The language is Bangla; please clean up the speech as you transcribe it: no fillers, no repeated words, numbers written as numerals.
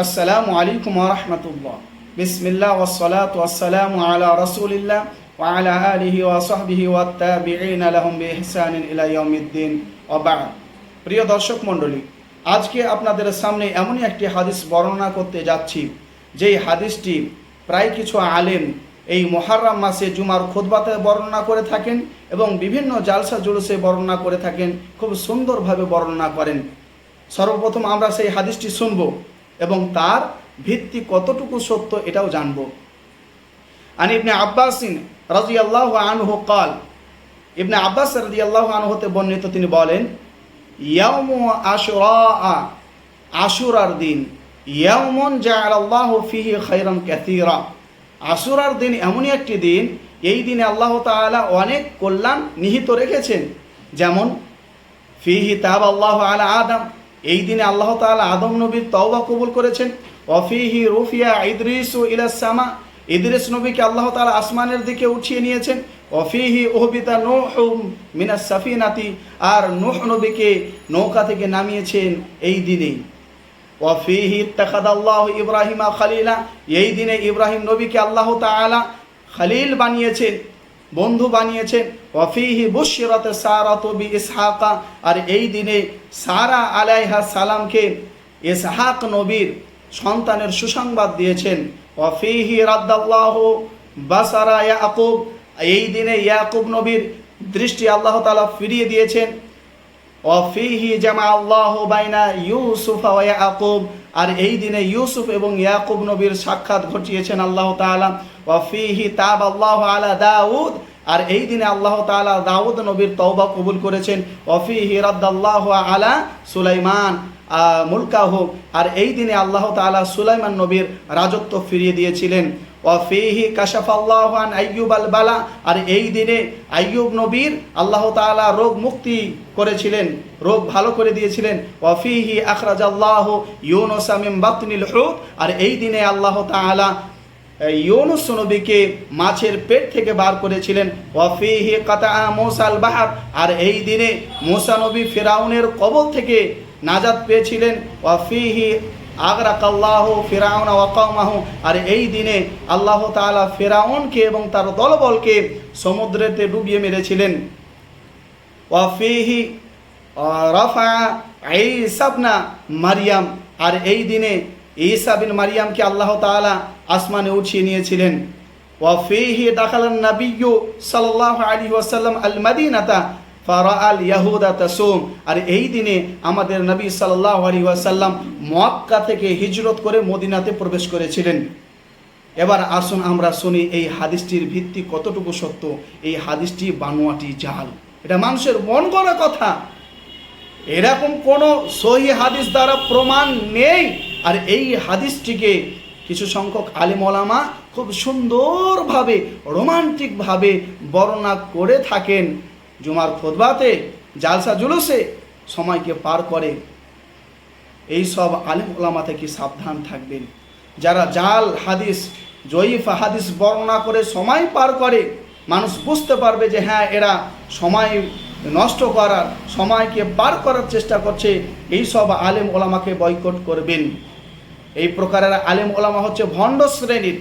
আসসালামু আলাইকুম ওয়া রাহমাতুল্লাহ। বিসমিল্লাহ ওয়াসসালাতু ওয়াসসালামু আলা রাসূলিল্লাহ ওয়া আলা আলিহি ওয়া সাহবিহি ওয়াত তাবিঈনা লাহুম বিইহসানিন ইলা ইয়াউমিদ্দিন ওয়া বা'দ। প্রিয় দর্শক মণ্ডলী, আজকে আপনাদের সামনে এমনই একটি হাদিস বর্ণনা করতে যাচ্ছি, যেই হাদিসটি প্রায় কিছু আলেম এই মুহররম মাসে জুমার খুতবাতে বর্ণনা করে থাকেন এবং বিভিন্ন জালসা জুলুসে বর্ণনা করে থাকেন, খুব সুন্দরভাবে বর্ণনা করেন। সর্বপ্রথম আমরা সেই হাদিসটি শুনব এবং তার ভিত্তি কতটুকু সত্য এটাও জানব। আনি ইবনে আব্বাস রাদিয়াল্লাহু আনহু قال, ইবনে আব্বাস রাদিয়াল্লাহু আনহু হতে বর্ণিত, তিনি বলেন, ইয়াউমু আশুরা, আশুরার দিন, ইয়াউমুন জাআলাল্লাহু ফিহি খায়রান কাসীরা, আশুরার দিন এমনই একটি দিন, এই দিনে আল্লাহ তাআলা অনেক কল্যাণ নিহিত রেখেছেন। যেমন ফিহি তাবাল্লাহু আলা আদম, এই দিনে আল্লাহ তাআলা আদম নবীর তওবা কবুল করেছেন। ওয়াফিহি রুফিয়া ইদ্রিসু ইলাস সামা, ইদ্রিস নবীকে আল্লাহ তাআলা আসমানের দিকে উঠিয়ে নিয়েছেন। ওয়াফিহি উহবিতা নূহু মিনাস সাফিনাতি, আর নূহ নবীকে নৌকা থেকে নামিয়েছেন এই দিনেই। ওয়াফিহি ইত্তাখাদাল্লাহু ইব্রাহিমা খলিলা, এই দিনে ইব্রাহিম নবীকে আল্লাহ তাআলা খলিল বানিয়েছেন, বন্ধু বানিয়েছেন। ওয়াফিহি বুশরাত সারাতু বি ইসহাকা, আর এই দিনে সারা আলাইহা সালামকে ইসহাক নবীর সন্তানের সুসংবাদ দিয়েছেন। ওয়াফিহি রাদ্দাল্লাহু বাসারা ইয়াকুব, এই দিনে ইয়াকুব নবীর দৃষ্টি আল্লাহ তাআলা ফিরিয়ে দিয়েছেন। ওয়াফিহি জামা আল্লাহু বাইনা ইউসুফ ওয়া ইয়াকুব, আর এই দিনে ইউসুফ এবং ইয়াকুব নবীর সাক্ষাৎ ঘটিয়েছেন আল্লাহ তাআলা। ওয়াফিহি তাবাল্লাহু আলা দাউদ, আর এই দিনে আল্লাহ তাআলা দাউদ নবীর তওবা কবুল করেছেন। ওয়াফিহি রাদ্দাল্লাহু আলা সুলাইমান মুলকাহু, আর এই দিনে আল্লাহ তাআলা সুলাইমান নবীর রাজত্ব ফিরিয়ে দিয়েছিলেন। ওয়াফিহি কাশাফাল্লাহু আন আইয়ুব আল বালা, আর এই দিনে আইয়ুব নবীর আল্লাহ তাআলা রোগ মুক্তি করেছিলেন, রোগ ভালো করে দিয়েছিলেন। ওয়াফিহি আখরাজাল্লাহু ইউনুস মিন বাতনিল হুত, আর এই দিনে আল্লাহ তাআলা ইউনুস নবীকে মাছের পেট থেকে বার করেছিলেন। ওয়াফিহি কাতা মুসাল বাহর, আর এই দিনে মুসা নবী ফিরাউনের কবল থেকে নাজাত পেয়েছিলেন। ওয়াফিহি আগরাকাল্লাহু ফিরাউনা ওয়া কওমাহু, আর এই দিনে আল্লাহ তাআলা ফিরাউনকে এবং তার দলবলকে সমুদ্রেতে ডুবিয়ে মেরেছিলেন। ওয়াফিহি রাফা ঈসা ইবনা মারইয়াম, আর এই দিনে ঈসা বিন মারইয়ামকে আল্লাহ তাআলা আসমানে উঠিয়ে নিয়েছিলেন। ওয়াফিহি দাখালান নাবিয়্যু সাল্লাল্লাহু আলাইহি ওয়াসাল্লাম আল মাদিনাতা ফারাআল ইয়াহুদা তাসুম, আর এই দিনে আমাদের নবী সাল্লাল্লাহু আলাইহি ওয়াসাল্লাম মক্কা থেকে হিজরত করে মদিনাতে প্রবেশ করেছিলেন। এবার আসুন আমরা শুনি এই হাদিসটির ভিত্তি কতটুকু সত্য। এই হাদিসটি বানোয়াটি জাল, এটা মানুষের মন গড়া কথা, এরকম কোনো সহিহ হাদিস দ্বারা প্রমাণ নেই। আর এই হাদিসটিকে কিছু সংখ্যক আলেম ওলামা খুব সুন্দরভাবে রোমান্টিকভাবে বর্ণনা করে থাকেন। জুমার খুতবাতে জালসা জুলুসে সময়কে পার করে, এই সব আলেম ওলামা থেকে সাবধান থাকবেন। যারা জাল হাদিস, জয়ীফ হাদিস বর্ণনা করে সময় পার করে, মানুষ বুঝতে পারবে যে হ্যাঁ এরা সময় নষ্ট করার, সময়কে পার করার চেষ্টা করছে, এই সব আলেম ওলামাকে বয়কট করবেন। এই প্রকারের আলেম ওলামা হচ্ছে ভণ্ড শ্রেণীর,